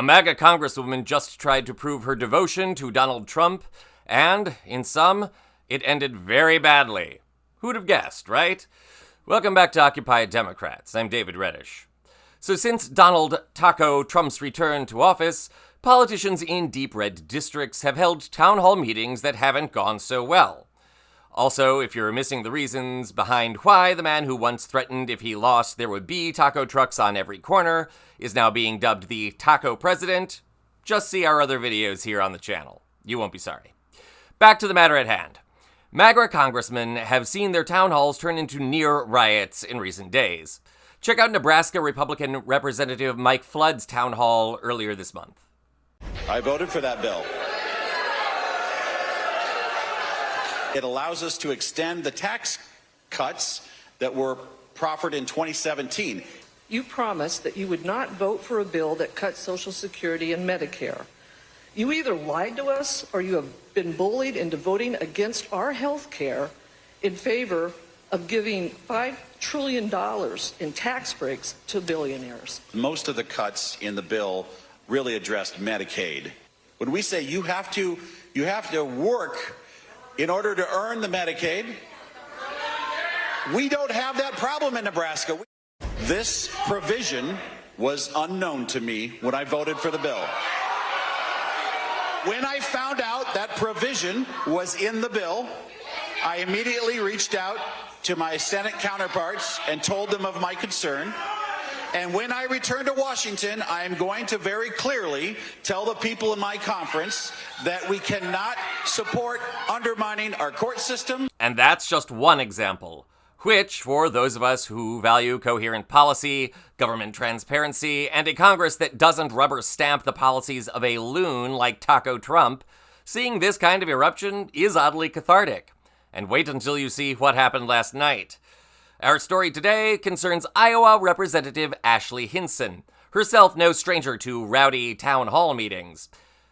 A MAGA Congresswoman just tried to prove her devotion to Donald Trump, and, in some, it ended very badly. Who'd have guessed, right? Welcome back to Occupy Democrats. I'm David Reddish. So since Donald Taco Trump's return to office, politicians in deep red districts have held town hall meetings that haven't gone so well. Also, if you're missing the reasons behind why the man who once threatened if he lost there would be taco trucks on every corner is now being dubbed the Taco President, just see our other videos here on the channel. You won't be sorry. Back to the matter at hand. MAGA congressmen have seen their town halls turn into near riots in recent days. Check out Nebraska Republican Representative Mike Flood's town hall earlier this month. I voted for that bill. It allows us to extend the tax cuts that were proffered in 2017. You promised that you would not vote for a bill that cuts Social Security and Medicare. You either lied to us or you have been bullied into voting against our health care in favor of giving $5 trillion in tax breaks to billionaires. Most of the cuts in the bill really addressed Medicaid. When we say you have to work in order to earn the Medicaid, we don't have that problem in Nebraska. This provision was unknown to me when I voted for the bill. When I found out that provision was in the bill, I immediately reached out to my Senate counterparts and told them of my concern. And when I return to Washington, I am going to very clearly tell the people in my conference that we cannot support undermining our court system. And that's just one example, which, for those of us who value coherent policy, government transparency, and a Congress that doesn't rubber stamp the policies of a loon like Taco Trump, seeing this kind of eruption is oddly cathartic. And wait until you see what happened last night. Our story today concerns Iowa Representative Ashley Hinson, herself no stranger to rowdy town hall meetings.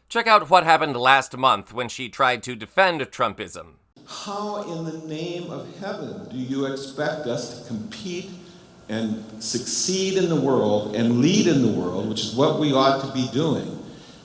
Check out what happened last month when she tried to defend Trumpism. How in the name of heaven do you expect us to compete and succeed in the world and lead in the world, which is what we ought to be doing,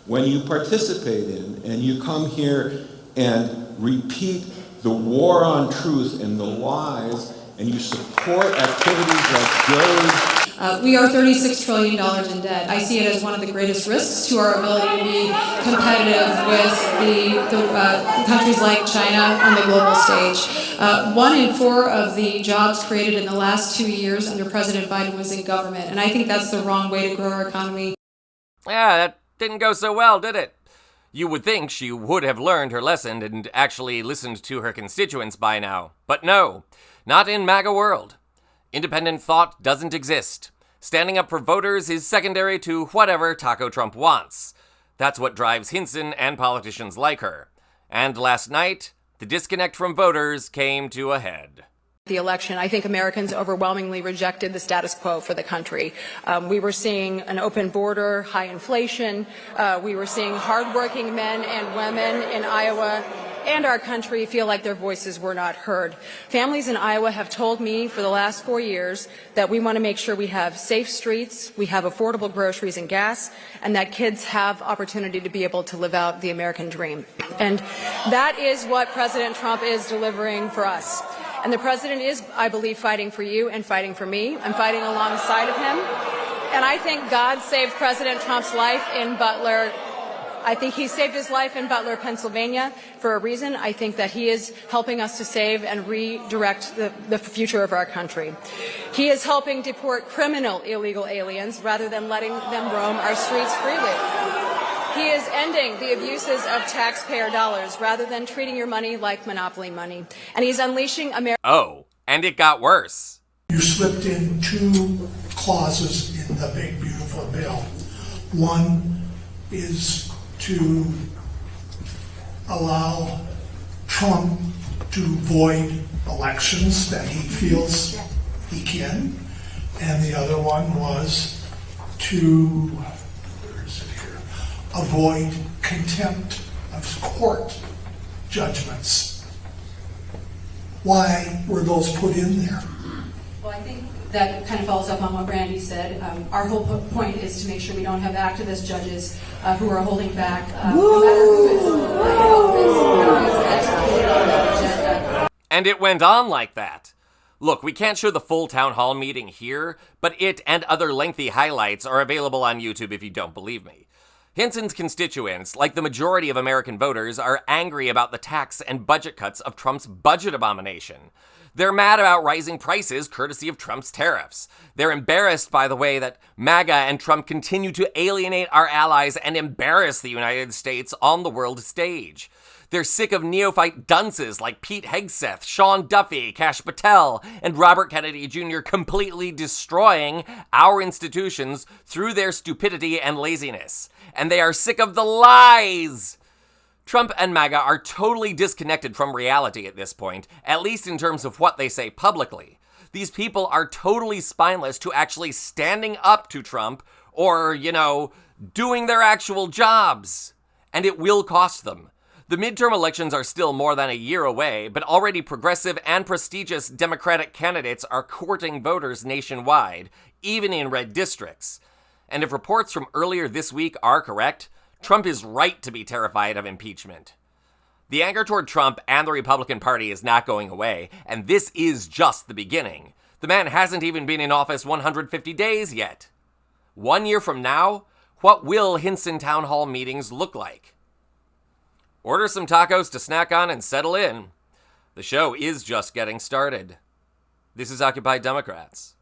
when you participate in and you come here and repeat the war on truth and the lies, and you support activities like those? We are $36 trillion in debt. I see it as one of the greatest risks to our ability to be competitive with the countries like China on the global stage. 1 in 4 of the jobs created in the last 2 years under President Biden was in government, and I think that's the wrong way to grow our economy. Yeah, that didn't go so well, did it? You would think she would have learned her lesson and actually listened to her constituents by now. But no, not in MAGA world. Independent thought doesn't exist. Standing up for voters is secondary to whatever Taco Trump wants. That's what drives Hinson and politicians like her. And last night, the disconnect from voters came to a head. The election, I think Americans overwhelmingly rejected the status quo for the country. We were seeing an open border, high inflation. We were seeing hardworking men and women in Iowa and our country feel like their voices were not heard. Families in Iowa have told me for the last 4 years that we want to make sure we have safe streets, we have affordable groceries and gas, and that kids have opportunity to be able to live out the American dream. And that is what President Trump is delivering for us. And the president is, I believe, fighting for you and fighting for me. I'm fighting alongside of him. And I think God saved President Trump's life in Butler. I think he saved his life in Butler, Pennsylvania for a reason. I think that he is helping us to save and redirect the future of our country. He is helping deport criminal illegal aliens rather than letting them roam our streets freely. He is ending the abuses of taxpayer dollars rather than treating your money like monopoly money. And he's unleashing America. Oh, and it got worse. You slipped in 2 clauses in the big, beautiful bill. One is to allow Trump to void elections that he feels he can. And the other one was to avoid contempt of court judgments. Why were those put in there? Well, I think that kind of follows up on what Brandy said. Our whole point is to make sure we don't have activist judges who are holding back no matter who is executed on that agenda. And it went on like that. Look, we can't show the full town hall meeting here, but it and other lengthy highlights are available on YouTube if you don't believe me. Hinson's constituents, like the majority of American voters, are angry about the tax and budget cuts of Trump's budget abomination. They're mad about rising prices courtesy of Trump's tariffs. They're embarrassed by the way that MAGA and Trump continue to alienate our allies and embarrass the United States on the world stage. They're sick of neophyte dunces like Pete Hegseth, Sean Duffy, Kash Patel, and Robert Kennedy Jr. completely destroying our institutions through their stupidity and laziness. And they are sick of the lies! Trump and MAGA are totally disconnected from reality at this point, at least in terms of what they say publicly. These people are totally spineless to actually standing up to Trump or, doing their actual jobs. And it will cost them. The midterm elections are still more than a year away, but already progressive and prestigious Democratic candidates are courting voters nationwide, even in red districts. And if reports from earlier this week are correct, Trump is right to be terrified of impeachment. The anger toward Trump and the Republican Party is not going away, and this is just the beginning. The man hasn't even been in office 150 days yet. 1 year from now, what will Hinson town hall meetings look like? Order some tacos to snack on and settle in. The show is just getting started. This is Occupy Democrats.